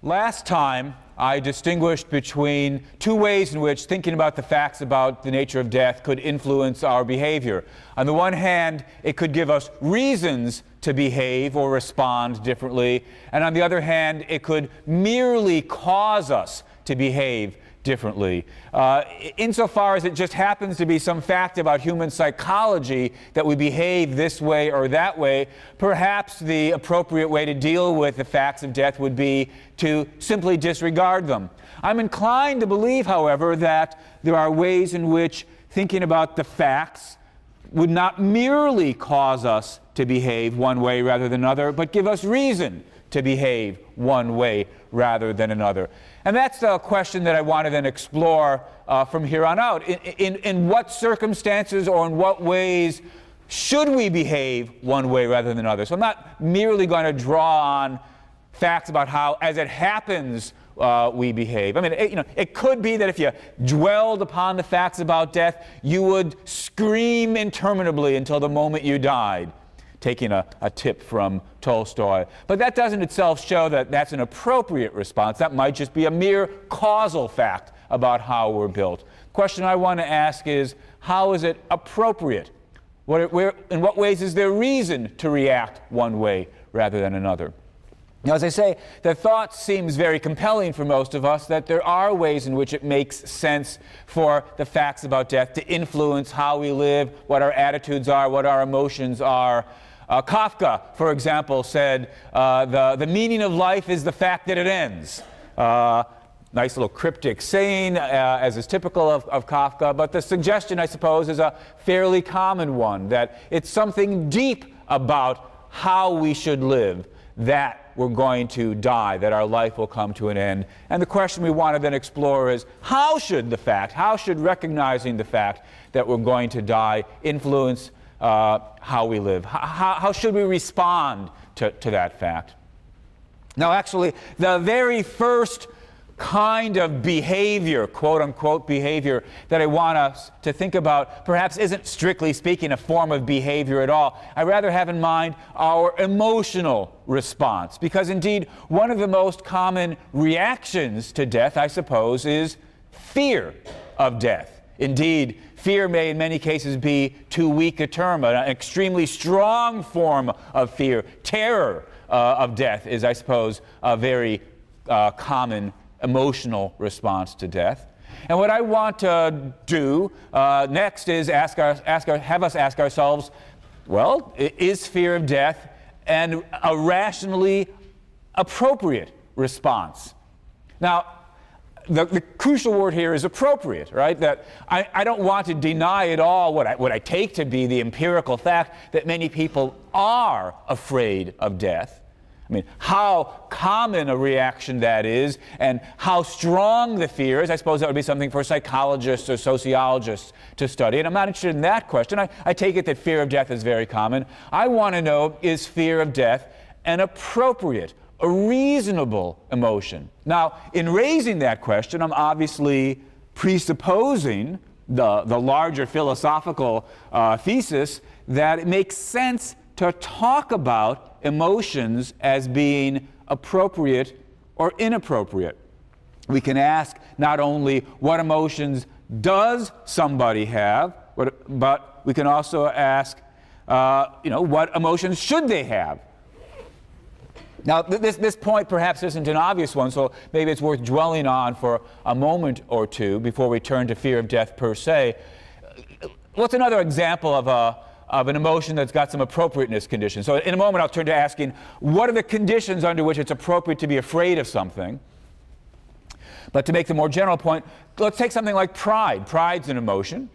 Last time, I distinguished between two ways in which thinking about the facts about the nature of death could influence our behavior. On the one hand, it could give us reasons to behave or respond differently, and on the other hand, it could merely cause us to behave differently. Insofar as it just happens to be some fact about human psychology that we behave this way or that way, perhaps the appropriate way to deal with the facts of death would be to simply disregard them. I'm inclined to believe, however, that there are ways in which thinking about the facts would not merely cause us to behave one way rather than another, but give us reason to behave one way rather than another. And that's the question that I want to then explore from here on out. In what circumstances or in what ways should we behave one way rather than another? So I'm not merely going to draw on facts about how, as it happens, we behave. I mean, it could be that if you dwelled upon the facts about death, you would scream interminably until the moment you died, taking a tip from Tolstoy. But that doesn't itself show that that's an appropriate response. That might just be a mere causal fact about how we're built. The question I want to ask is, how is it appropriate? In what ways is there reason to react one way rather than another? Now, as I say, the thought seems very compelling for most of us that there are ways in which it makes sense for the facts about death to influence how we live, what our attitudes are, what our emotions are. Kafka, for example, said, the meaning of life is the fact that it ends. Nice little cryptic saying, as is typical of Kafka, but the suggestion, I suppose, is a fairly common one, that it's something deep about how we should live, that we're going to die, that our life will come to an end. And the question we want to then explore is, how should recognizing the fact that we're going to die influence how we live? How should we respond to that fact? Now, actually, the very first kind of behavior, quote-unquote behavior, that I want us to think about perhaps isn't, strictly speaking, a form of behavior at all. I rather have in mind our emotional response, because indeed one of the most common reactions to death, I suppose, is fear of death. Indeed, fear may in many cases be too weak a term, an extremely strong form of fear. Terror of death is, I suppose, a very common emotional response to death. And what I want to do next is have us ask ourselves, well, is fear of death an a rationally appropriate response? Now, the crucial word here is appropriate, right? That I don't want to deny at all what I take to be the empirical fact that many people are afraid of death. I mean, how common a reaction that is and how strong the fear is, I suppose that would be something for psychologists or sociologists to study. And I'm not interested in that question. I take it that fear of death is very common. I want to know, is fear of death an appropriate, a reasonable emotion? Now, in raising that question, I'm obviously presupposing the larger philosophical thesis that it makes sense to talk about emotions as being appropriate or inappropriate. We can ask not only what emotions does somebody have, but we can also ask, what emotions should they have? Now, this point perhaps isn't an obvious one, so maybe it's worth dwelling on for a moment or two before we turn to fear of death per se. What's another example of an emotion that's got some appropriateness conditions? So in a moment I'll turn to asking, what are the conditions under which it's appropriate to be afraid of something? But to make the more general point, let's take something like pride. Pride's an emotion.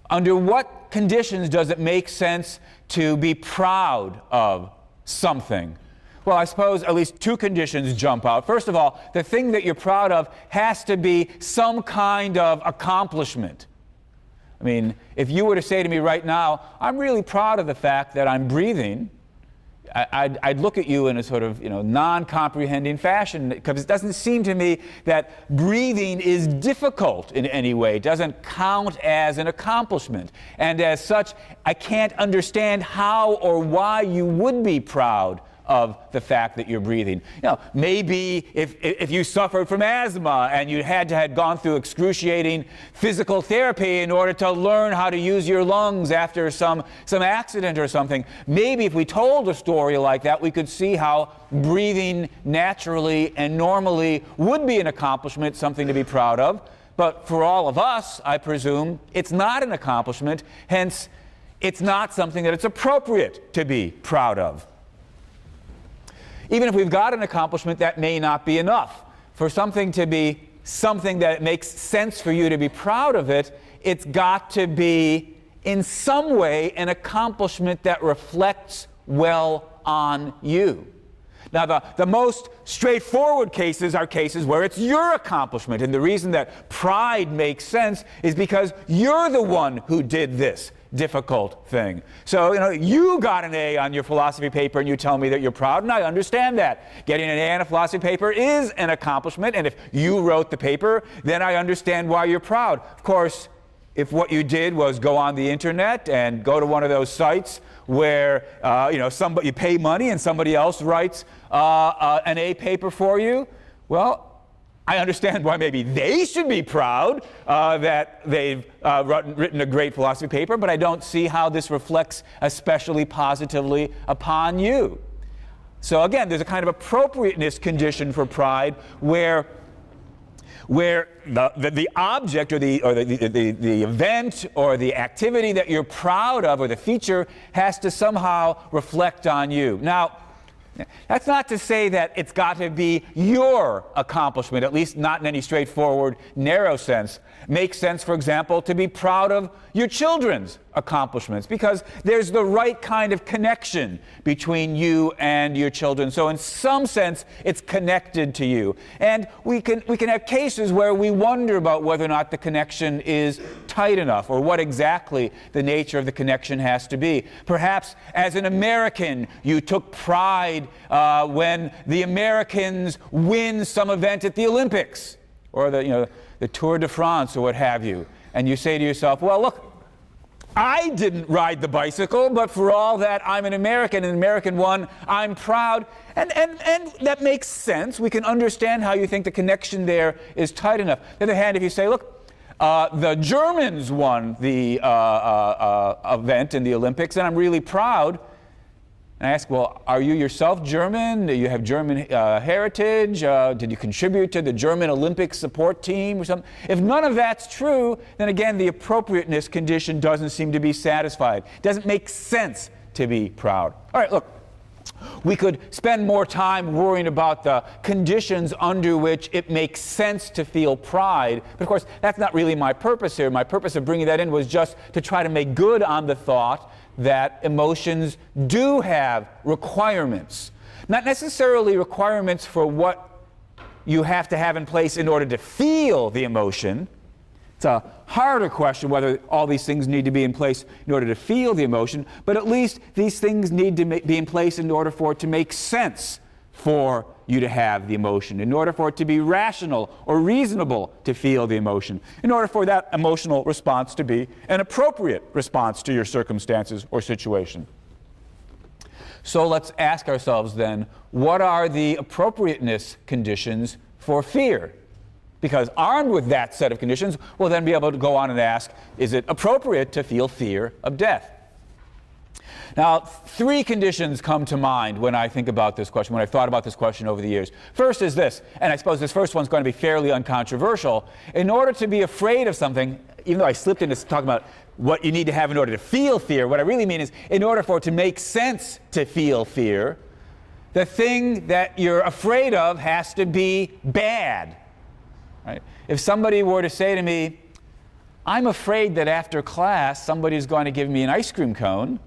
Under what conditions does it make sense to be proud of something? Well, I suppose at least two conditions jump out. First of all, the thing that you're proud of has to be some kind of accomplishment. I mean, if you were to say to me right now, I'm really proud of the fact that I'm breathing, I'd look at you in a sort of, non-comprehending fashion, because it doesn't seem to me that breathing is difficult in any way. It doesn't count as an accomplishment. And as such, I can't understand how or why you would be proud of the fact that you're breathing. Maybe if you suffered from asthma and you had gone through excruciating physical therapy in order to learn how to use your lungs after some accident or something, maybe if we told a story like that, we could see how breathing naturally and normally would be an accomplishment, something to be proud of. But for all of us, I presume, it's not an accomplishment, hence it's not something that it's appropriate to be proud of. Even if we've got an accomplishment, that may not be enough. For something to be something that makes sense for you to be proud of it, it's got to be in some way an accomplishment that reflects well on you. Now, the most straightforward cases are cases where it's your accomplishment. And the reason that pride makes sense is because you're the one who did this difficult thing. So, you got an A on your philosophy paper and you tell me that you're proud, and I understand that. Getting an A on a philosophy paper is an accomplishment, and if you wrote the paper, then I understand why you're proud. Of course, if what you did was go on the internet and go to one of those sites where you pay money and somebody else writes an A paper for you, well, I understand why maybe they should be proud that they've written a great philosophy paper, but I don't see how this reflects especially positively upon you. So again, there's a kind of appropriateness condition for pride where the object or the event or the activity that you're proud of or the feature has to somehow reflect on you. Now, that's not to say that it's got to be your accomplishment, at least not in any straightforward, narrow sense. Makes sense, for example, to be proud of your children's accomplishments because there's the right kind of connection between you and your children. So in some sense, it's connected to you. And we can have cases where we wonder about whether or not the connection is tight enough or what exactly the nature of the connection has to be. Perhaps as an American, you took pride when the Americans win some event at the Olympics or the Tour de France or what have you. And you say to yourself, well, look, I didn't ride the bicycle, but for all that, I'm an American, and an American won, I'm proud. And that makes sense. We can understand how you think the connection there is tight enough. On the other hand, if you say, look, the Germans won the event in the Olympics, and I'm really proud. And I ask, well, are you yourself German? Do you have German heritage? Did you contribute to the German Olympic support team or something? If none of that's true, then again, the appropriateness condition doesn't seem to be satisfied. It doesn't make sense to be proud. All right, look, we could spend more time worrying about the conditions under which it makes sense to feel pride. But of course, that's not really my purpose here. My purpose of bringing that in was just to try to make good on the thought that emotions do have requirements. Not necessarily requirements for what you have to have in place in order to feel the emotion. It's a harder question whether all these things need to be in place in order to feel the emotion, but at least these things need to be in place in order for it to make sense for you to have the emotion, in order for it to be rational or reasonable to feel the emotion, in order for that emotional response to be an appropriate response to your circumstances or situation. So let's ask ourselves then, what are the appropriateness conditions for fear? Because armed with that set of conditions, we'll then be able to go on and ask, is it appropriate to feel fear of death? Now, three conditions come to mind when I think about this question, when I've thought about this question over the years. First is this, and I suppose this first one's going to be fairly uncontroversial. In order to be afraid of something, even though I slipped into talking about what you need to have in order to feel fear, what I really mean is in order for it to make sense to feel fear, the thing that you're afraid of has to be bad. Right? If somebody were to say to me, I'm afraid that after class somebody's going to give me an ice cream cone,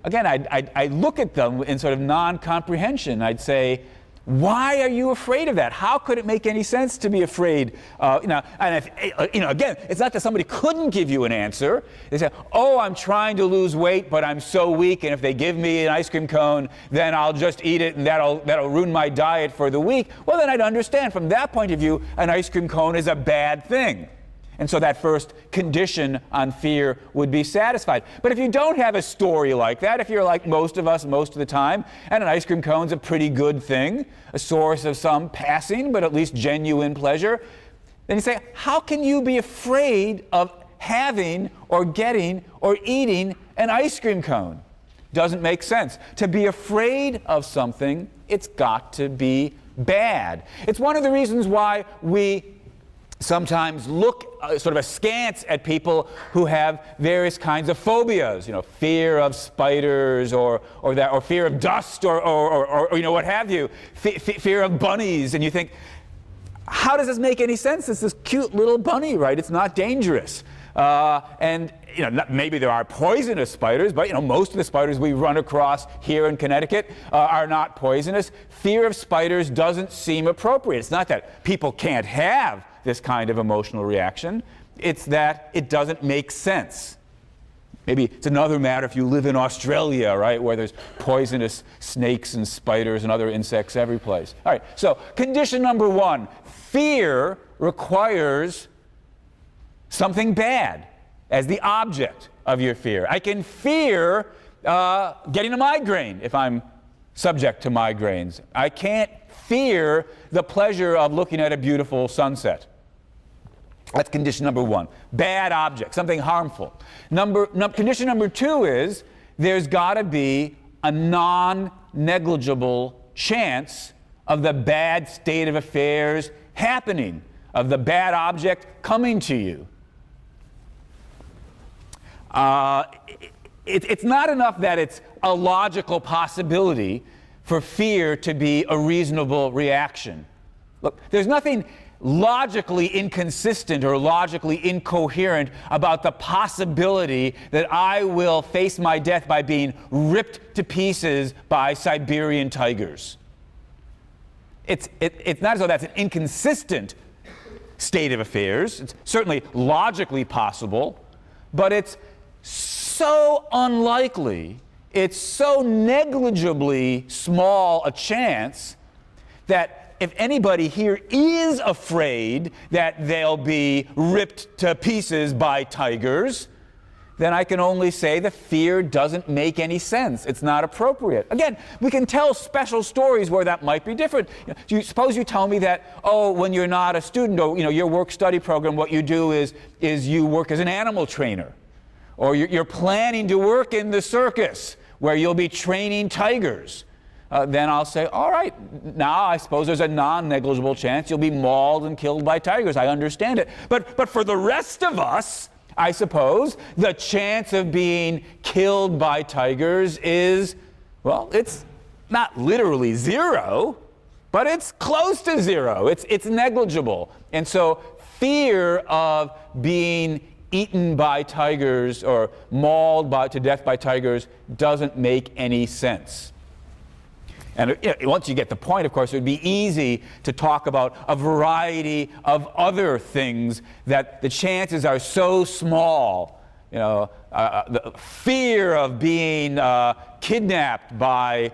again, I'd look at them in sort of non-comprehension. I'd say, why are you afraid of that? How could it make any sense to be afraid? And again, it's not that somebody couldn't give you an answer. They say, oh, I'm trying to lose weight, but I'm so weak, and if they give me an ice cream cone, then I'll just eat it, and that'll ruin my diet for the week. Well, then I'd understand from that point of view, an ice cream cone is a bad thing. And so that first condition on fear would be satisfied. But if you don't have a story like that, if you're like most of us most of the time, and an ice cream cone's a pretty good thing, a source of some passing but at least genuine pleasure, then you say, how can you be afraid of having or getting or eating an ice cream cone? Doesn't make sense. To be afraid of something, it's got to be bad. It's one of the reasons why we sometimes look sort of askance at people who have various kinds of phobias, fear of spiders or fear of dust or what have you, fear of bunnies, and you think, how does this make any sense? It's this cute little bunny, right? It's not dangerous. And maybe there are poisonous spiders, but most of the spiders we run across here in Connecticut are not poisonous. Fear of spiders doesn't seem appropriate. It's not that people can't have this kind of emotional reaction. It's that it doesn't make sense. Maybe it's another matter if you live in Australia, right, where there's poisonous snakes and spiders and other insects every place. All right, so condition number one, fear requires something bad as the object of your fear. I can fear getting a migraine if I'm subject to migraines. I can't fear the pleasure of looking at a beautiful sunset. That's condition number one. Bad object, something harmful. Condition number two is there's got to be a non-negligible chance of the bad state of affairs happening, of the bad object coming to you. It's not enough that it's a logical possibility for fear to be a reasonable reaction. Look, there's nothing logically inconsistent or logically incoherent about the possibility that I will face my death by being ripped to pieces by Siberian tigers. It's not as though that's an inconsistent state of affairs. It's certainly logically possible, but it's so unlikely, it's so negligibly small a chance that if anybody here is afraid that they'll be ripped to pieces by tigers, then I can only say the fear doesn't make any sense. It's not appropriate. Again, we can tell special stories where that might be different. Suppose you tell me that, when you're not a student or your work-study program, what you do is you work as an animal trainer. Or you're planning to work in the circus where you'll be training tigers. Then I'll say, all right, now I suppose there's a non-negligible chance you'll be mauled and killed by tigers. I understand it. But for the rest of us, I suppose, the chance of being killed by tigers is, well, it's not literally zero, but it's close to zero. It's negligible. And so fear of being eaten by tigers or mauled to death by tigers doesn't make any sense. And once you get the point, of course, it would be easy to talk about a variety of other things that the chances are so small. The fear of being kidnapped by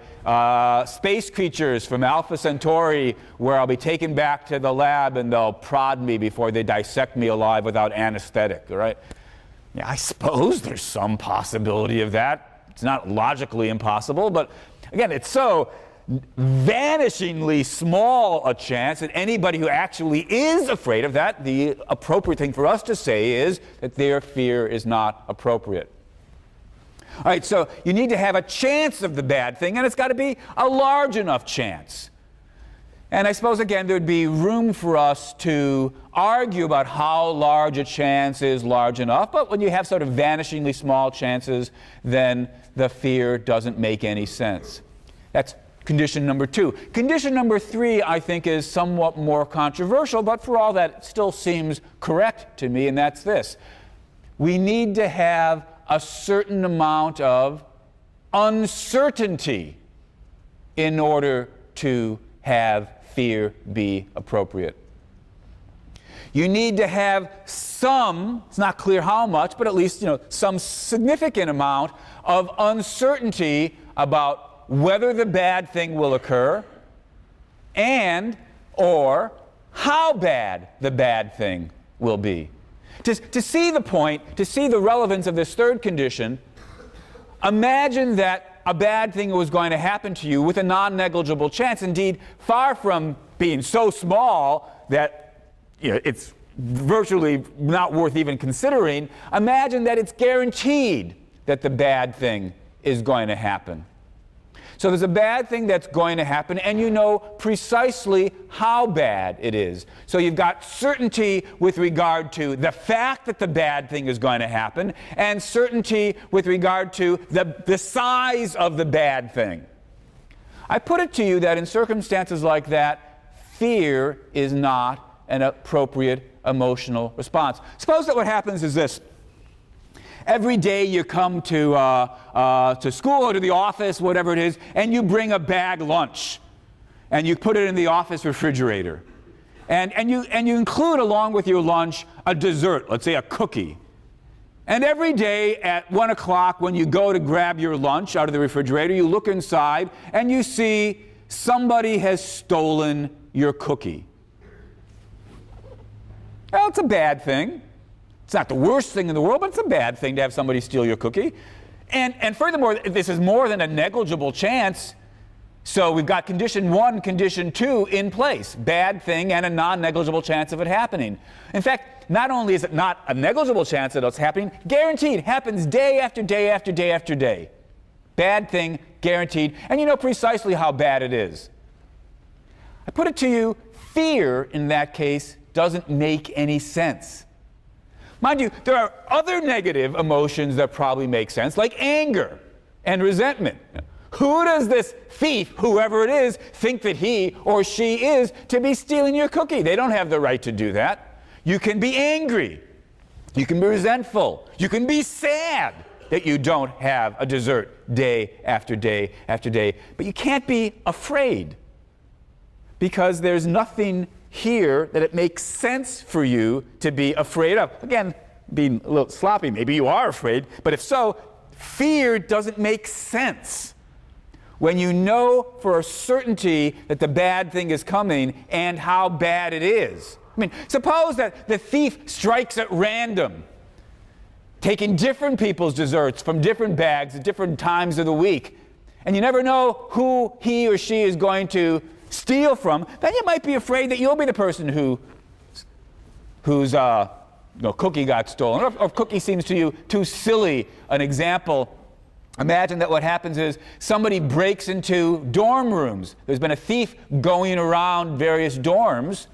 space creatures from Alpha Centauri, where I'll be taken back to the lab and they'll prod me before they dissect me alive without anesthetic, right? Yeah, I suppose there's some possibility of that. It's not logically impossible, but again, it's so vanishingly small a chance that anybody who actually is afraid of that, the appropriate thing for us to say is that their fear is not appropriate. All right, so you need to have a chance of the bad thing, and it's got to be a large enough chance. And I suppose, again, there would be room for us to argue about how large a chance is large enough, but when you have sort of vanishingly small chances, then the fear doesn't make any sense. That's condition number two. Condition number three, I think, is somewhat more controversial, but for all that, it still seems correct to me, and that's this. We need to have a certain amount of uncertainty in order to have fear be appropriate. You need to have some, it's not clear how much, but at least, some significant amount of uncertainty about whether the bad thing will occur and or how bad the bad thing will be. To see the point, to see the relevance of this third condition, imagine that a bad thing was going to happen to you with a non-negligible chance. Indeed, far from being so small that it's virtually not worth even considering, imagine that it's guaranteed that the bad thing is going to happen. So there's a bad thing that's going to happen, and you know precisely how bad it is. So you've got certainty with regard to the fact that the bad thing is going to happen, and certainty with regard to the size of the bad thing. I put it to you that in circumstances like that, fear is not an appropriate emotional response. Suppose that what happens is this. Every day you come to school or to the office, whatever it is, and you bring a bag lunch, and you put it in the office refrigerator. And you include along with your lunch a dessert, let's say a cookie. And every day at 1 o'clock when you go to grab your lunch out of the refrigerator, you look inside and you see somebody has stolen your cookie. Well, it's a bad thing. It's not the worst thing in the world, but it's a bad thing to have somebody steal your cookie. And furthermore, this is more than a negligible chance. So we've got condition 1, condition 2 in place. Bad thing and a non-negligible chance of it happening. In fact, not only is it not a negligible chance that it's happening, guaranteed, happens day after day after day after day. Bad thing, guaranteed, and you know precisely how bad it is. I put it to you, fear in that case doesn't make any sense. Mind you, there are other negative emotions that probably make sense, like anger and resentment. Who does this thief, whoever it is, think that he or she is to be stealing your cookie? They don't have the right to do that. You can be angry. You can be resentful. You can be sad that you don't have a dessert day after day after day. But you can't be afraid, because there's nothing here that it makes sense for you to be afraid of. Again, being a little sloppy, maybe you are afraid, but if so, fear doesn't make sense when you know for a certainty that the bad thing is coming and how bad it is. I mean, suppose that the thief strikes at random, taking different people's desserts from different bags at different times of the week, and you never know who he or she is going to steal from. Then you might be afraid that you'll be the person whose cookie got stolen, or cookie seems to you too silly an example. Imagine that what happens is somebody breaks into dorm rooms. There's been a thief going around various dorms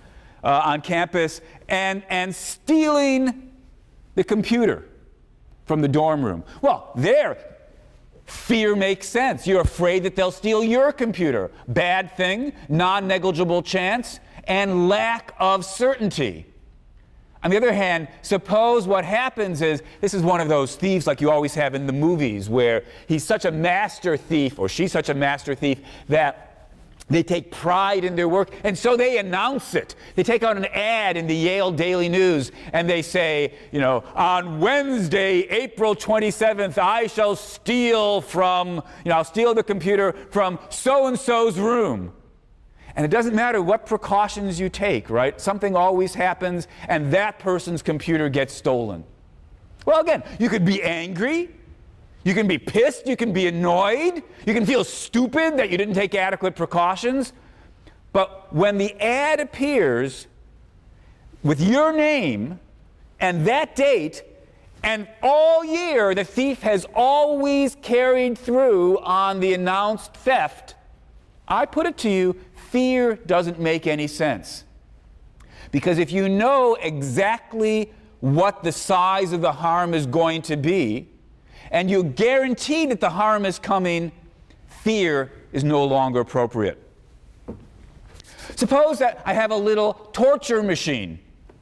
on campus and stealing the computer from the dorm room. Well, there, fear makes sense. You're afraid that they'll steal your computer. Bad thing, non-negligible chance, and lack of certainty. On the other hand, suppose what happens is, this is one of those thieves like you always have in the movies, where he's such a master thief, or she's such a master thief, that they take pride in their work, and so they announce it. They take out an ad in the Yale Daily News, and they say, on Wednesday, April 27th, I shall steal I'll steal the computer from so-and-so's room. And it doesn't matter what precautions you take, right? Something always happens, and that person's computer gets stolen. Well, again, you could be angry. You can be pissed, you can be annoyed, you can feel stupid that you didn't take adequate precautions. But when the ad appears with your name and that date, and all year the thief has always carried through on the announced theft, I put it to you, fear doesn't make any sense. Because if you know exactly what the size of the harm is going to be, and you guarantee that the harm is coming, fear is no longer appropriate. Suppose that I have a little torture machine,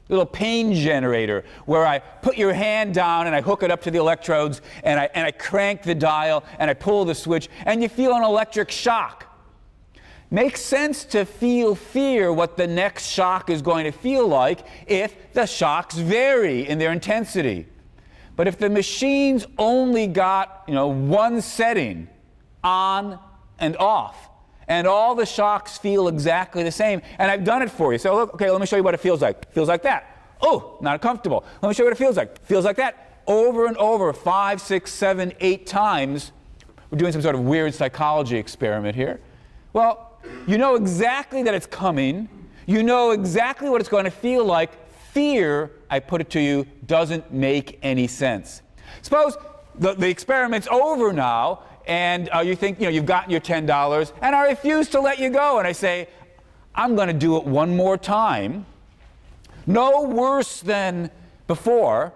a little pain generator, where I put your hand down and I hook it up to the electrodes, and I crank the dial and I pull the switch, and you feel an electric shock. Makes sense to feel fear what the next shock is going to feel like if the shocks vary in their intensity. But if the machine's only got, one setting, on and off, and all the shocks feel exactly the same, and I've done it for you. So, okay, let me show you what it feels like. It feels like that. Oh, not comfortable. Let me show you what it feels like. It feels like that over and over, 5, 6, 7, 8 times. We're doing some sort of weird psychology experiment here. Well, you know exactly that it's coming. You know exactly what it's going to feel like. Fear, I put it to you, doesn't make any sense. Suppose the experiment's over now, and you think, you've gotten your $10, and I refuse to let you go, and I say, I'm going to do it one more time. No worse than before.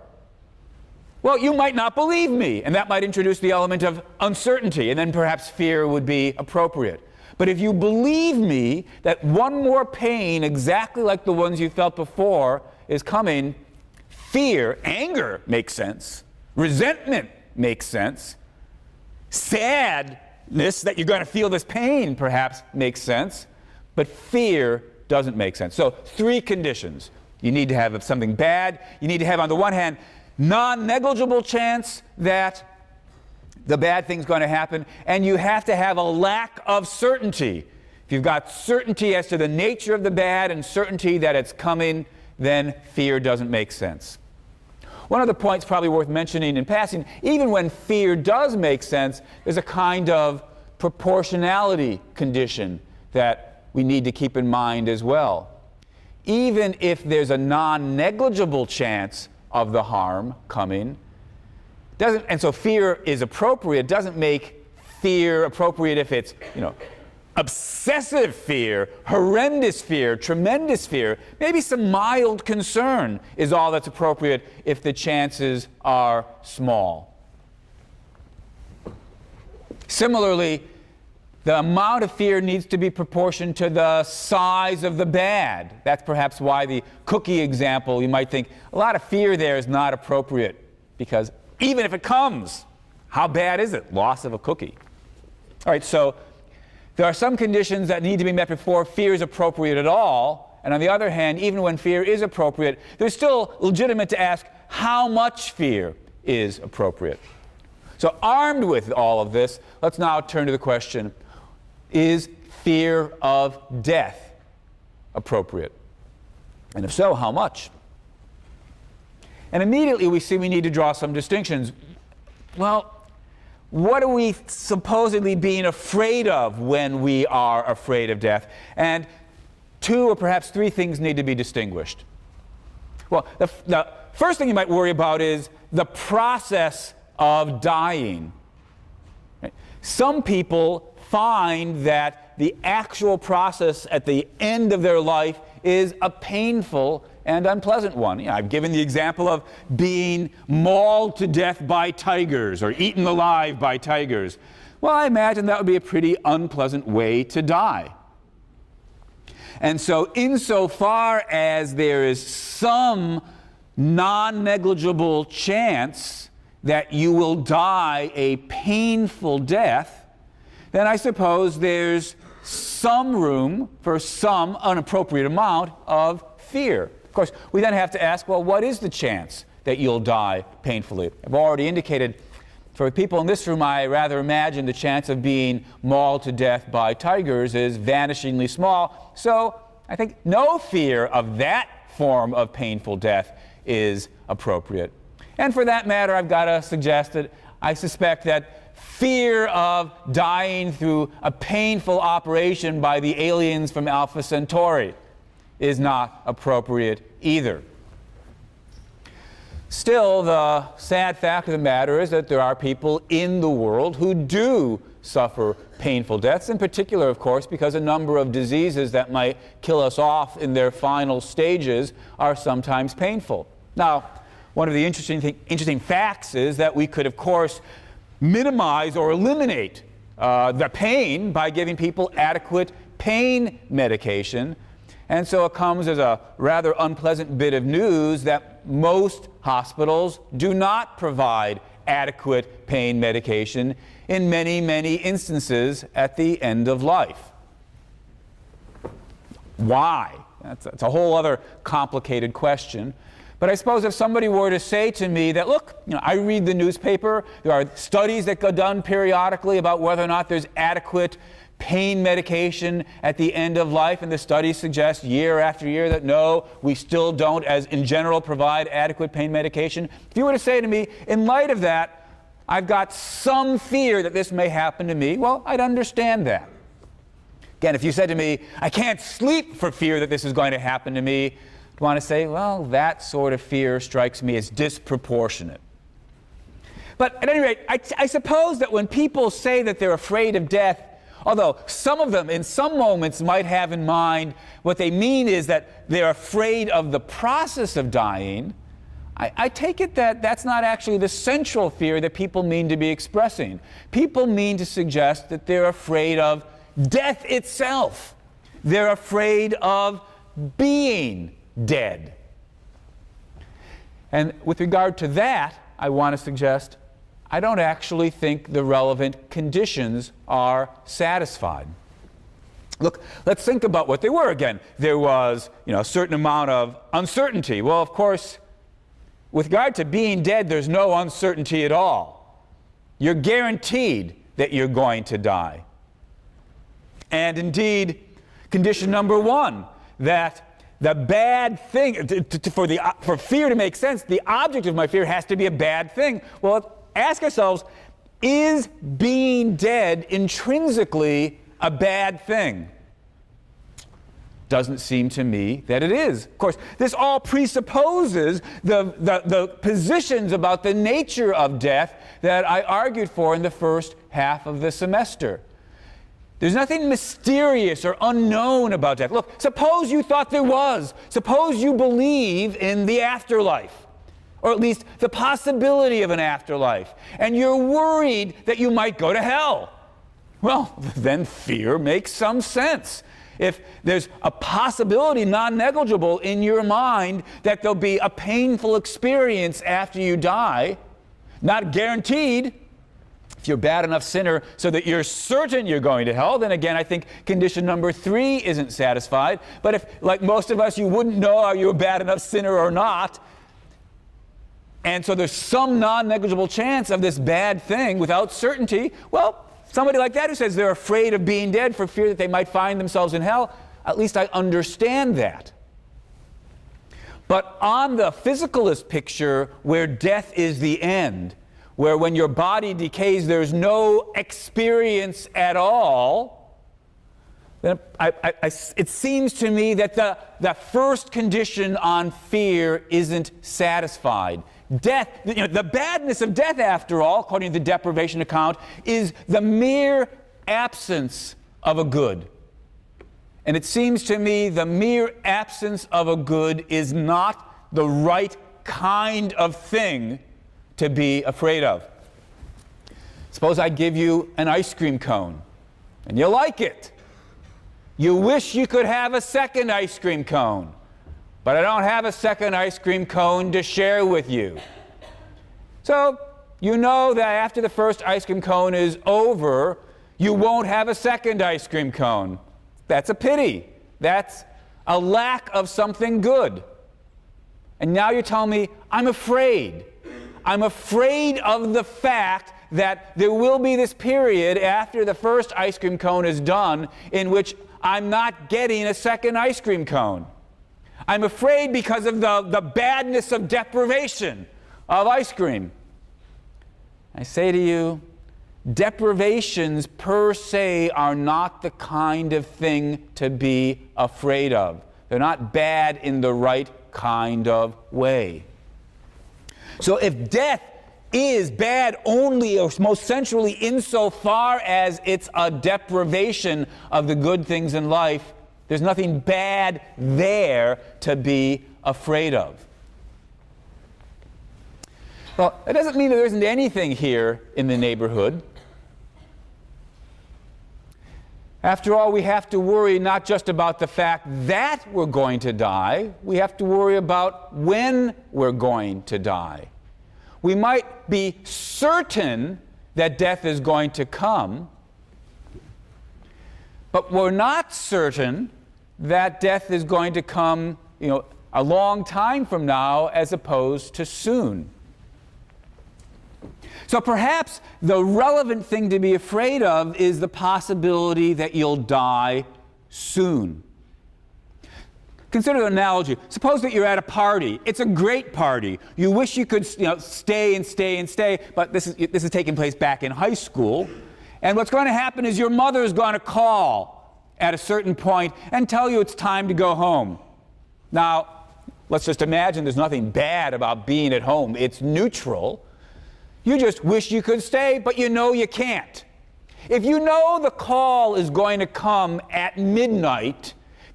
Well, you might not believe me, and that might introduce the element of uncertainty, and then perhaps fear would be appropriate. But if you believe me that one more pain, exactly like the ones you felt before, is coming, fear, anger makes sense. Resentment makes sense. Sadness that you're going to feel this pain, perhaps, makes sense. But fear doesn't make sense. So 3 conditions. You need to have something bad. You need to have, on the one hand, non-negligible chance that the bad thing's going to happen, and you have to have a lack of certainty. If you've got certainty as to the nature of the bad and certainty that it's coming, then fear doesn't make sense. One other point's probably worth mentioning in passing. Even when fear does make sense, there's a kind of proportionality condition that we need to keep in mind as well. Even if there's a non-negligible chance of the harm coming, and so fear is appropriate, doesn't make fear appropriate if it's, obsessive fear, horrendous fear, tremendous fear. Maybe some mild concern is all that's appropriate if the chances are small. Similarly, the amount of fear needs to be proportioned to the size of the bad. That's perhaps why the cookie example, you might think, a lot of fear there is not appropriate, because even if it comes, how bad is it? Loss of a cookie. All right, so there are some conditions that need to be met before fear is appropriate at all. And on the other hand, even when fear is appropriate, there's still legitimate to ask how much fear is appropriate. So armed with all of this, let's now turn to the question, is fear of death appropriate? And if so, how much? And immediately we see we need to draw some distinctions. Well, what are we supposedly being afraid of when we are afraid of death? And 2 or perhaps 3 things need to be distinguished. Well, the first thing you might worry about is the process of dying. Right? Some people find that the actual process at the end of their life is a painful and unpleasant one. I've given the example of being mauled to death by tigers or eaten alive by tigers. Well, I imagine that would be a pretty unpleasant way to die. And so insofar as there is some non-negligible chance that you will die a painful death, then I suppose there's some room for some inappropriate amount of fear. Of course, we then have to ask, well, what is the chance that you'll die painfully? I've already indicated, for people in this room, I rather imagine the chance of being mauled to death by tigers is vanishingly small. So I think no fear of that form of painful death is appropriate. And for that matter, I've got to suggest that I suspect that fear of dying through a painful operation by the aliens from Alpha Centauri is not appropriate either. Still, the sad fact of the matter is that there are people in the world who do suffer painful deaths, in particular, of course, because a number of diseases that might kill us off in their final stages are sometimes painful. Now, one of the interesting facts is that we could, of course, minimize or eliminate the pain by giving people adequate pain medication. And so it comes as a rather unpleasant bit of news that most hospitals do not provide adequate pain medication in many, many instances at the end of life. Why? That's a whole other complicated question. But I suppose if somebody were to say to me that, look, I read the newspaper, there are studies that go done periodically about whether or not there's adequate pain medication at the end of life, and the studies suggest year after year that no, we still don't, as in general, provide adequate pain medication. If you were to say to me, in light of that, I've got some fear that this may happen to me, well, I'd understand that. Again, if you said to me, I can't sleep for fear that this is going to happen to me, I'd want to say, well, that sort of fear strikes me as disproportionate. But at any rate, I suppose that when people say that they're afraid of death, although some of them in some moments might have in mind what they mean is that they're afraid of the process of dying, I take it that that's not actually the central fear that people mean to be expressing. People mean to suggest that they're afraid of death itself. They're afraid of being dead. And with regard to that, I want to suggest I don't actually think the relevant conditions are satisfied. Look, let's think about what they were again. There was, a certain amount of uncertainty. Well, of course, with regard to being dead, there's no uncertainty at all. You're guaranteed that you're going to die. And indeed, condition number one, that the bad thing, for fear to make sense, the object of my fear has to be a bad thing. Well, ask ourselves, is being dead intrinsically a bad thing? Doesn't seem to me that it is. Of course, this all presupposes the positions about the nature of death that I argued for in the first half of the semester. There's nothing mysterious or unknown about death. Look, suppose you thought there was. Suppose you believe in the afterlife, or at least the possibility of an afterlife, and you're worried that you might go to hell. Well, then fear makes some sense. If there's a possibility, non-negligible, in your mind that there'll be a painful experience after you die, not guaranteed. If you're a bad enough sinner so that you're certain you're going to hell, then again, I think condition number 3 isn't satisfied. But if, like most of us, you wouldn't know are you a bad enough sinner or not, and so there's some non-negligible chance of this bad thing without certainty, well, somebody like that who says they're afraid of being dead for fear that they might find themselves in hell, at least I understand that. But on the physicalist picture, where death is the end, where when your body decays there's no experience at all, then it seems to me that the first condition on fear isn't satisfied. Death, the badness of death, after all, according to the deprivation account, is the mere absence of a good. And it seems to me the mere absence of a good is not the right kind of thing to be afraid of. Suppose I give you an ice cream cone, and you like it. You wish you could have a second ice cream cone, but I don't have a second ice cream cone to share with you. So you know that after the first ice cream cone is over, you won't have a second ice cream cone. That's a pity. That's a lack of something good. And now you're telling me, I'm afraid. I'm afraid of the fact that there will be this period after the first ice cream cone is done in which I'm not getting a second ice cream cone. I'm afraid because of the badness of deprivation of ice cream. I say to you, deprivations per se are not the kind of thing to be afraid of. They're not bad in the right kind of way. So if death is bad only or most centrally insofar as it's a deprivation of the good things in life, there's nothing bad there to be afraid of. Well, that doesn't mean that there isn't anything here in the neighborhood. After all, we have to worry not just about the fact that we're going to die, we have to worry about when we're going to die. We might be certain that death is going to come, but we're not certain that death is going to come, a long time from now as opposed to soon. So perhaps the relevant thing to be afraid of is the possibility that you'll die soon. Consider an analogy. Suppose that you're at a party. It's a great party. You wish you could, stay and stay and stay, but this is taking place back in high school. And what's going to happen is your mother is going to call at a certain point and tell you it's time to go home. Now, let's just imagine there's nothing bad about being at home. It's neutral. You just wish you could stay, but you know you can't. If you know the call is going to come at midnight,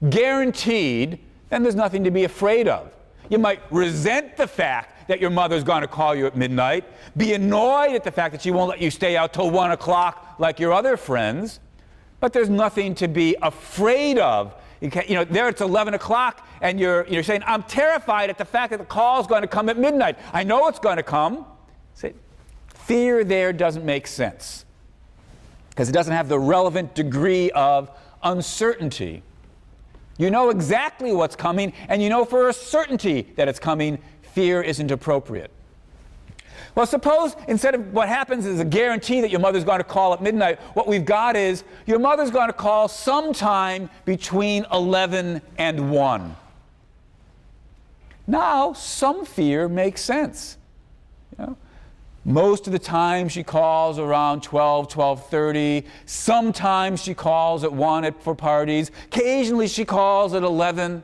guaranteed, then there's nothing to be afraid of. You might resent the fact that your mother's going to call you at midnight, be annoyed at the fact that she won't let you stay out till 1 o'clock like your other friends, but there's nothing to be afraid of. There it's 11 o'clock, and you're saying, I'm terrified at the fact that the call is going to come at midnight. I know it's going to come. Fear there doesn't make sense because it doesn't have the relevant degree of uncertainty. You know exactly what's coming, and you know for a certainty that it's coming. Fear isn't appropriate. Well, suppose instead of what happens is a guarantee that your mother's going to call at midnight, what we've got is your mother's going to call sometime between 11 and 1. Now, some fear makes sense. Most of the time she calls around 12, 12:30. Sometimes she calls at 1 for parties. Occasionally she calls at 11.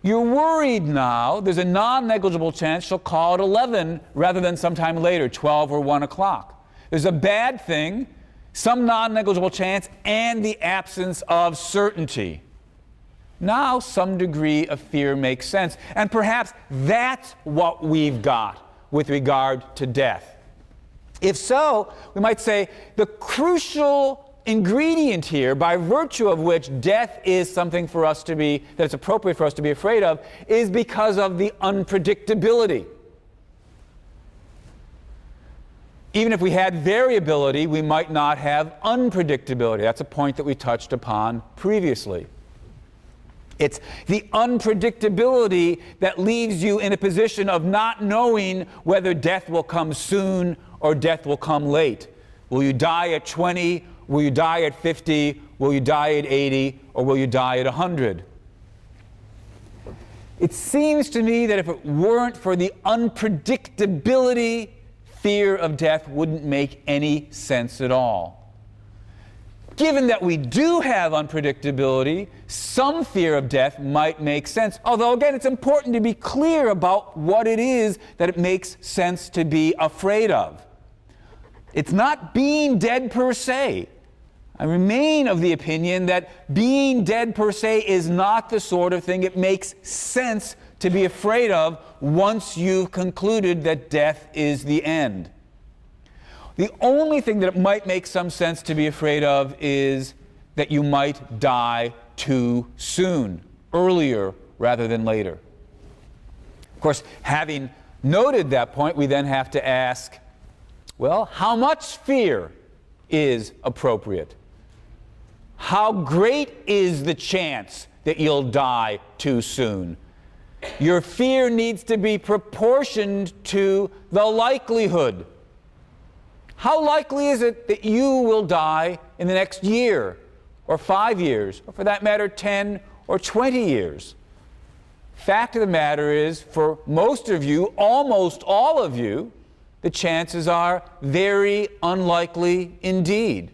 You're worried now. There's a non-negligible chance she'll call at 11 rather than sometime later, 12 or 1 o'clock. There's a bad thing, some non-negligible chance, and the absence of certainty. Now some degree of fear makes sense. And perhaps that's what we've got with regard to death. If so, we might say the crucial ingredient here, by virtue of which death is something for us to be, that it's appropriate for us to be afraid of, is because of the unpredictability. Even if we had variability, we might not have unpredictability. That's a point that we touched upon previously. It's the unpredictability that leaves you in a position of not knowing whether death will come soon or death will come late. Will you die at 20? Will you die at 50? Will you die at 80? Or will you die at 100? It seems to me that if it weren't for the unpredictability, fear of death wouldn't make any sense at all. Given that we do have unpredictability, some fear of death might make sense. Although, again, it's important to be clear about what it is that it makes sense to be afraid of. It's not being dead per se. I remain of the opinion that being dead per se is not the sort of thing it makes sense to be afraid of once you've concluded that death is the end. The only thing that it might make some sense to be afraid of is that you might die too soon, earlier rather than later. Of course, having noted that point, we then have to ask, well, how much fear is appropriate? How great is the chance that you'll die too soon? Your fear needs to be proportioned to the likelihood. How likely is it that you will die in the next year, or 5 years, or for that matter, 10 or 20 years? Fact of the matter is, for most of you, almost all of you, the chances are very unlikely indeed.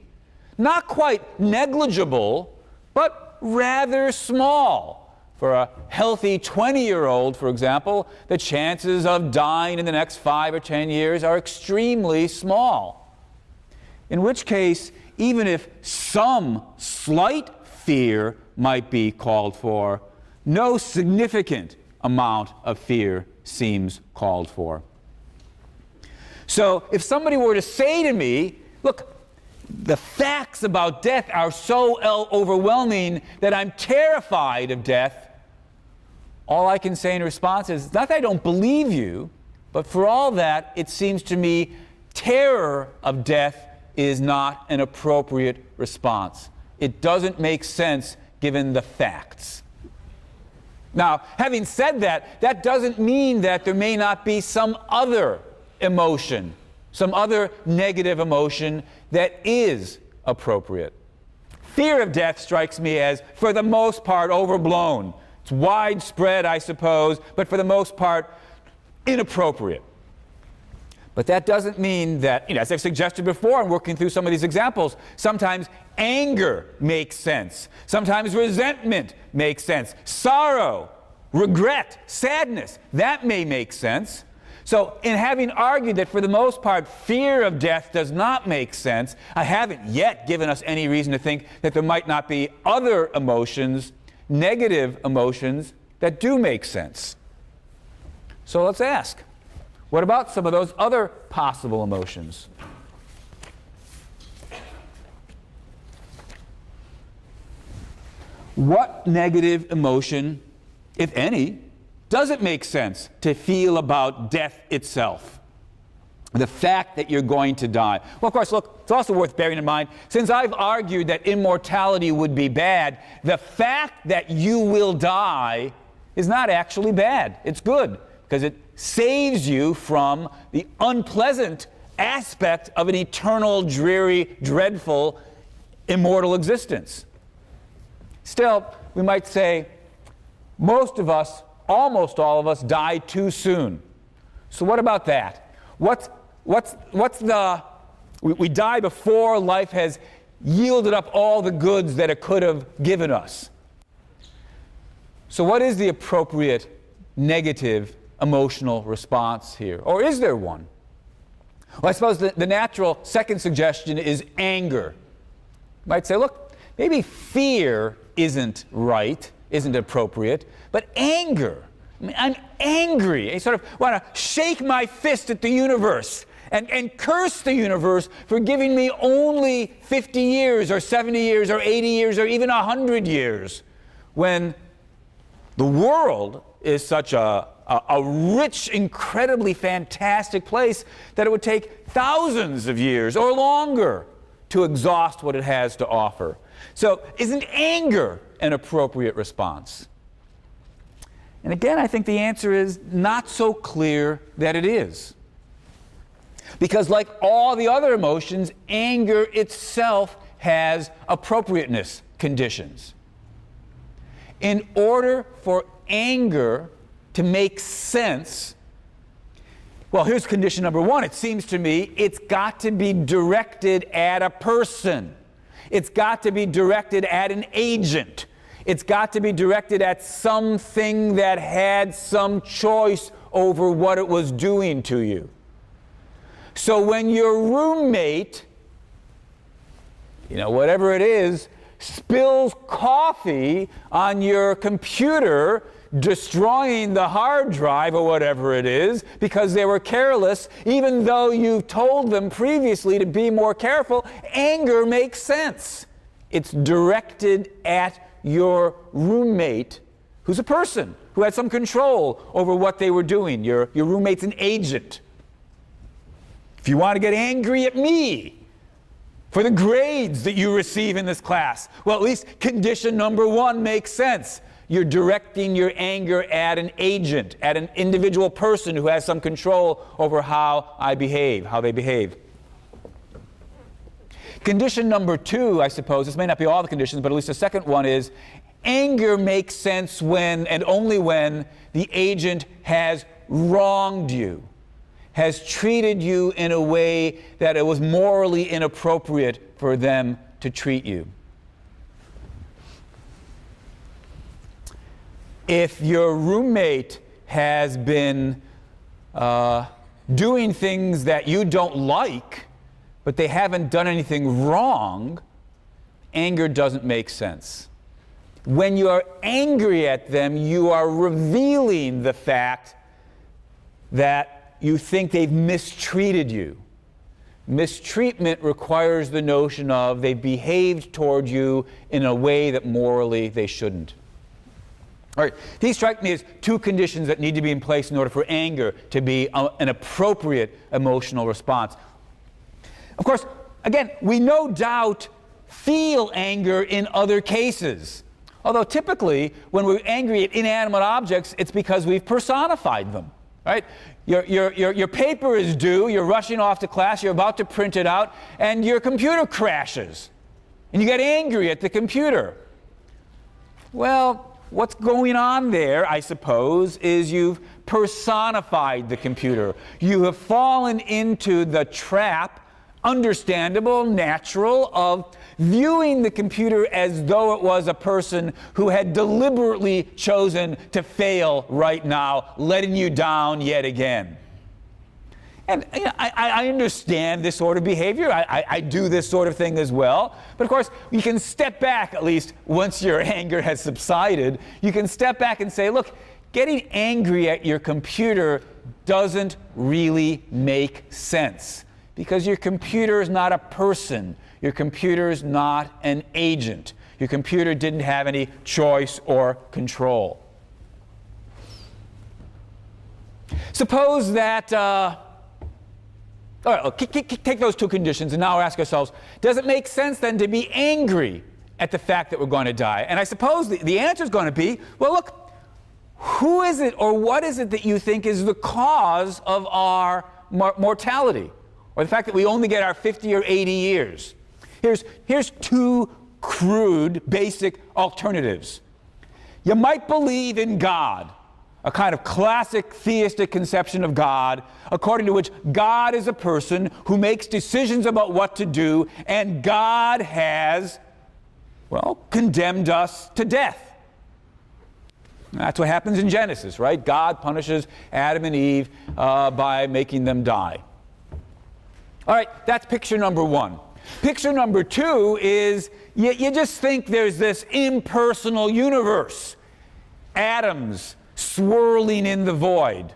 Not quite negligible, but rather small. For a healthy 20-year-old, for example, the chances of dying in the next 5 or 10 years are extremely small. In which case, even if some slight fear might be called for, no significant amount of fear seems called for. So if somebody were to say to me, look, the facts about death are so overwhelming that I'm terrified of death, all I can say in response is, not that I don't believe you, but for all that, it seems to me terror of death is not an appropriate response. It doesn't make sense given the facts. Now, having said that, that doesn't mean that there may not be some other emotion some other negative emotion that is appropriate. Fear of death strikes me as, for the most part, overblown. It's widespread, I suppose, but for the most part, inappropriate. But that doesn't mean that, as I've suggested before in working through some of these examples, sometimes anger makes sense. Sometimes resentment makes sense. Sorrow, regret, sadness, that may make sense. So in having argued that for the most part fear of death does not make sense, I haven't yet given us any reason to think that there might not be other emotions, negative emotions, that do make sense. So let's ask, what about some of those other possible emotions? What negative emotion, if any, does it make sense to feel about death itself? The fact that you're going to die. Well, of course, look, it's also worth bearing in mind, since I've argued that immortality would be bad, the fact that you will die is not actually bad. It's good, because it saves you from the unpleasant aspect of an eternal, dreary, dreadful, immortal existence. Still, we might say most of us, almost all of us, die too soon. So what about that? We die before life has yielded up all the goods that it could have given us. So what is the appropriate negative emotional response here? Or is there one? Well, I suppose the natural second suggestion is anger. You might say, look, maybe fear isn't right, isn't appropriate, but anger. I mean, I'm angry. I sort of want to shake my fist at the universe and curse the universe for giving me only 50 years or 70 years or 80 years or even 100 years, when the world is such a rich, incredibly fantastic place that it would take thousands of years or longer to exhaust what it has to offer. So isn't anger an appropriate response? And again, I think the answer is not so clear that it is. Because like all the other emotions, anger itself has appropriateness conditions. In order for anger to make sense, well, here's condition number one. It seems to me it's got to be directed at a person. It's got to be directed at an agent. It's got to be directed at something that had some choice over what it was doing to you. So when your roommate, whatever it is, spills coffee on your computer, destroying the hard drive or whatever it is because they were careless, even though you told them previously to be more careful, anger makes sense. It's directed at your roommate, who's a person who had some control over what they were doing. Your roommate's an agent. If you want to get angry at me for the grades that you receive in this class, well, at least condition number one makes sense. You're directing your anger at an agent, at an individual person who has some control over how I behave, how they behave. Condition number two, I suppose, this may not be all the conditions, but at least the second one is, anger makes sense when, and only when, the agent has wronged you, has treated you in a way that it was morally inappropriate for them to treat you. If your roommate has been doing things that you don't like, but they haven't done anything wrong, anger doesn't make sense. When you are angry at them, you are revealing the fact that you think they've mistreated you. Mistreatment requires the notion of they've behaved toward you in a way that morally they shouldn't. All right, these strike me as two conditions that need to be in place in order for anger to be an appropriate emotional response. Of course, again, we no doubt feel anger in other cases. Although typically, when we're angry at inanimate objects, it's because we've personified them. right? Your paper is due, you're rushing off to class, you're about to print it out, and your computer crashes. And you get angry at the computer. Well, what's going on there, I suppose, is you've personified the computer. You have fallen into the trap, understandable, natural, of viewing the computer as though it was a person who had deliberately chosen to fail right now, letting you down yet again. And you know, I understand this sort of behavior. I do this sort of thing as well. But of course, you can step back, at least once your anger has subsided. You can step back and say, look, getting angry at your computer doesn't really make sense. Because your computer is not a person. Your computer is not an agent. Your computer didn't have any choice or control. Suppose that, all right, take those two conditions and now ask ourselves, does it make sense then to be angry at the fact that we're going to die? And I suppose the answer is going to be, well, look, who is it or what is it that you think is the cause of our mortality? Or the fact that we only get our 50 or 80 years. Here's two crude, basic alternatives. You might believe in God, a kind of classic theistic conception of God, according to which God is a person who makes decisions about what to do, and God has, well, condemned us to death. That's what happens in Genesis, right? God punishes Adam and Eve by making them die. All right, that's picture number one. Picture number two is you just think there's this impersonal universe. Atoms swirling in the void,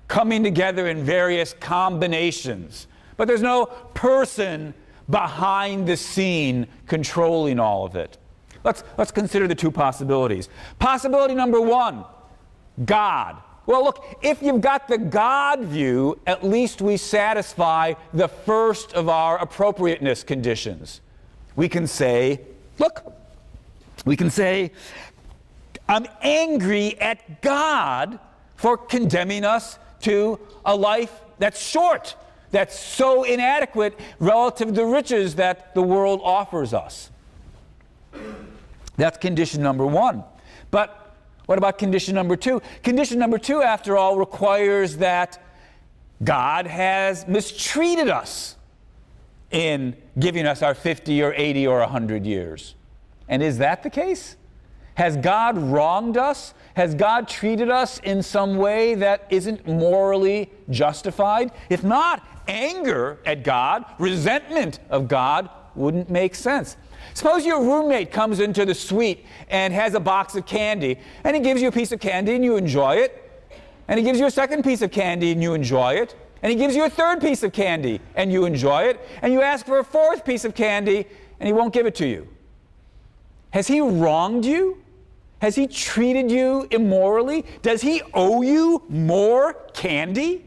coming together in various combinations. But there's no person behind the scene controlling all of it. Let's consider the two possibilities. Possibility number one, God. Well, look, if you've got the God view, at least we satisfy the first of our appropriateness conditions. We can say, look, I'm angry at God for condemning us to a life that's short, that's so inadequate relative to the riches that the world offers us. That's condition number one. But what about condition number two? Condition number two, after all, requires that God has mistreated us in giving us our 50 or 80 or 100 years. And is that the case? Has God wronged us? Has God treated us in some way that isn't morally justified? If not, anger at God, resentment of God wouldn't make sense. Suppose your roommate comes into the suite and has a box of candy, and he gives you a piece of candy and you enjoy it, and he gives you a second piece of candy and you enjoy it, and he gives you a third piece of candy and you enjoy it, and you ask for a fourth piece of candy and he won't give it to you. Has he wronged you? Has he treated you immorally? Does he owe you more candy?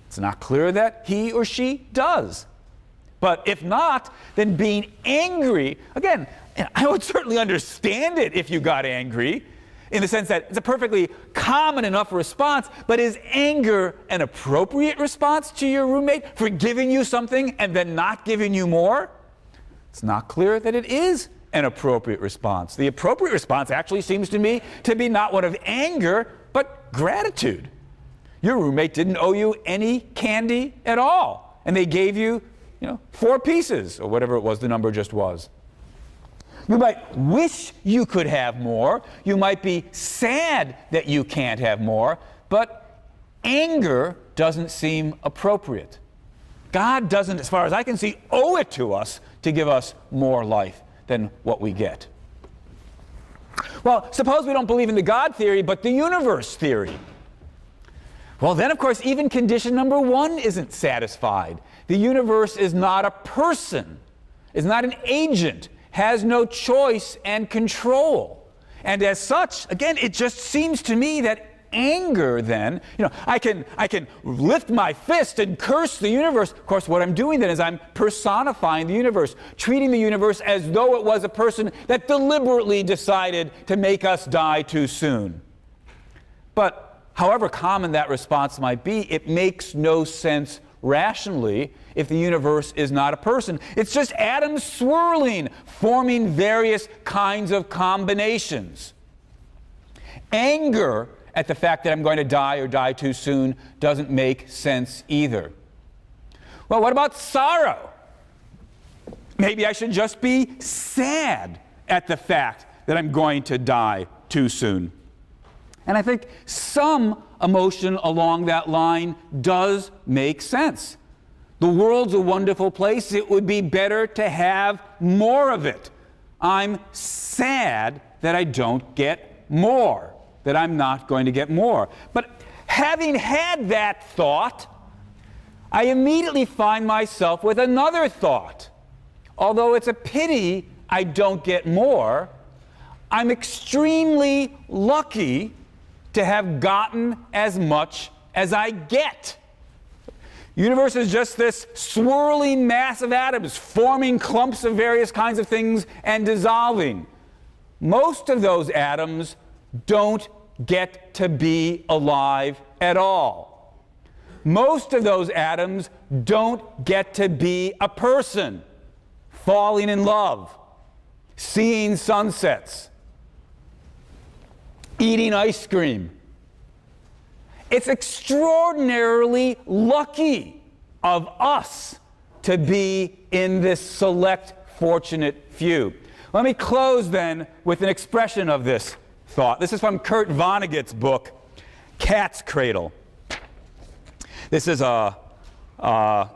It's not clear that he or she does. But if not, then being angry, again, I would certainly understand it if you got angry, in the sense that it's a perfectly common enough response, but is anger an appropriate response to your roommate for giving you something and then not giving you more? It's not clear that it is an appropriate response. The appropriate response actually seems to me to be not one of anger, but gratitude. Your roommate didn't owe you any candy at all, and they gave you 4 pieces, or whatever it was the number just was. You might wish you could have more. You might be sad that you can't have more, but anger doesn't seem appropriate. God doesn't, as far as I can see, owe it to us to give us more life than what we get. Well, suppose we don't believe in the God theory, but the universe theory. Well, then, of course, even condition number one isn't satisfied. The universe is not a person, is not an agent, has no choice and control. And as such, again, it just seems to me that anger then, I can lift my fist and curse the universe. Of course, what I'm doing then is I'm personifying the universe, treating the universe as though it was a person that deliberately decided to make us die too soon. But however common that response might be, it makes no sense rationally if the universe is not a person. It's just atoms swirling, forming various kinds of combinations. Anger at the fact that I'm going to die or die too soon doesn't make sense either. Well, what about sorrow? Maybe I should just be sad at the fact that I'm going to die too soon. And I think some emotion along that line does make sense. The world's a wonderful place. It would be better to have more of it. I'm sad that I don't get more, that I'm not going to get more. But having had that thought, I immediately find myself with another thought. Although it's a pity I don't get more, I'm extremely lucky to have gotten as much as I get. The universe is just this swirling mass of atoms, forming clumps of various kinds of things and dissolving. Most of those atoms don't get to be alive at all. Most of those atoms don't get to be a person, falling in love, seeing sunsets, eating ice cream. It's extraordinarily lucky of us to be in this select, fortunate few. Let me close then with an expression of this thought. This is from Kurt Vonnegut's book, Cat's Cradle. This is a kind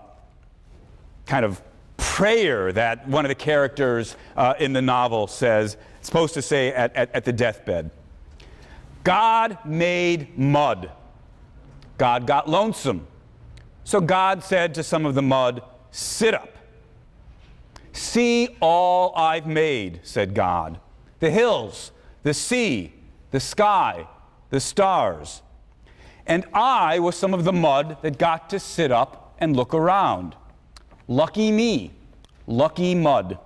of prayer that one of the characters in the novel says, supposed to say at the deathbed. God made mud. God got lonesome. So God said to some of the mud, "Sit up. See all I've made," said God. "The hills, the sea, the sky, the stars. And I was some of the mud that got to sit up and look around. Lucky me, lucky mud.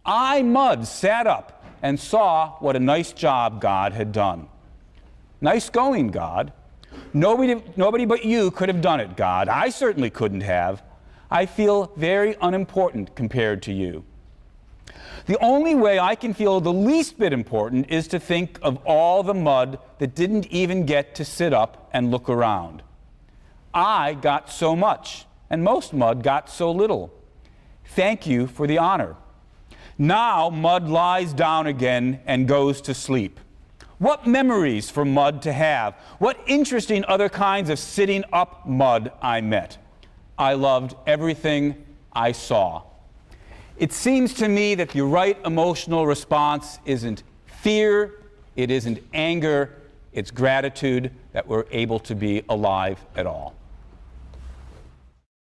I, mud, sat up and saw what a nice job God had done. Nice going, God. Nobody but you could have done it, God. I certainly couldn't have. I feel very unimportant compared to you. The only way I can feel the least bit important is to think of all the mud that didn't even get to sit up and look around. I got so much, and most mud got so little. Thank you for the honor. Now mud lies down again and goes to sleep. What memories for mud to have. What interesting other kinds of sitting up mud I met. I loved everything I saw." It seems to me that the right emotional response isn't fear, it isn't anger, it's gratitude that we're able to be alive at all.